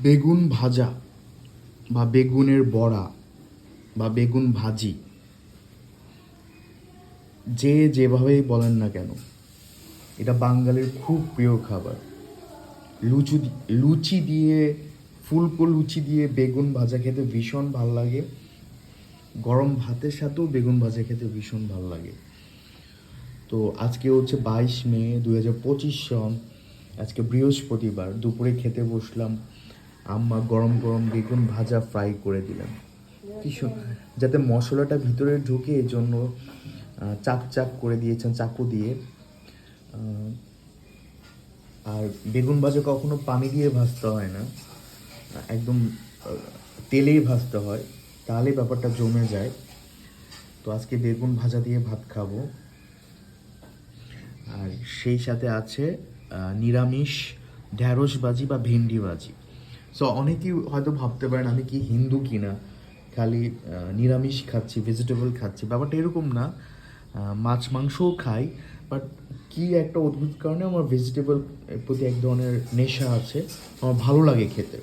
বেগুন ভাজা বা বেগুনের বড়া বা বেগুন ভাজি, যে যেভাবেই বলেন না কেন, এটা বাঙালির খুব প্রিয় খাবার। লুচি দিয়ে, ফুলকো লুচি দিয়ে বেগুন ভাজা খেতে ভীষণ ভাল লাগে। গরম ভাতের সাথেও বেগুন ভাজা খেতে ভীষণ ভাল লাগে। তো আজকে হচ্ছে 22 মে 2025 সন। আজকে বৃহস্পতিবার, দুপুরে খেতে বসলাম। আম্মা গরম গরম বেগুন ভাজা ফ্রাই করে দিলেন, যাতে মশলাটা ভিতরে ঢুকে, এই জন্য চাক চাক করে দিয়েছেন চাকু দিয়ে। আর বেগুন ভাজা কখনো পানি দিয়ে ভাজতে হয় না, একদম তেলেই ভাজতে হয়, তাহলে ব্যাপারটা জমে যায়। তো আজকে বেগুন ভাজা দিয়ে ভাত খাবো। আর সেই সাথে আছে নিরামিষ ঢ্যাঁড়স ভাজি বা ভেন্ডি ভাজি। সো অনেকেই হয়তো ভাবতে পারেন আমি কি হিন্দু কিনা, খালি নিরামিষ খাচ্ছি, ভেজিটেবল খাচ্ছি। ব্যাপারটা এরকম না, মাছ মাংসও খাই, বাট কি একটা অদ্ভুত কারণে আমার ভেজিটেবল প্রতি এক ধরনের নেশা আছে, আমার ভালো লাগে খেতে।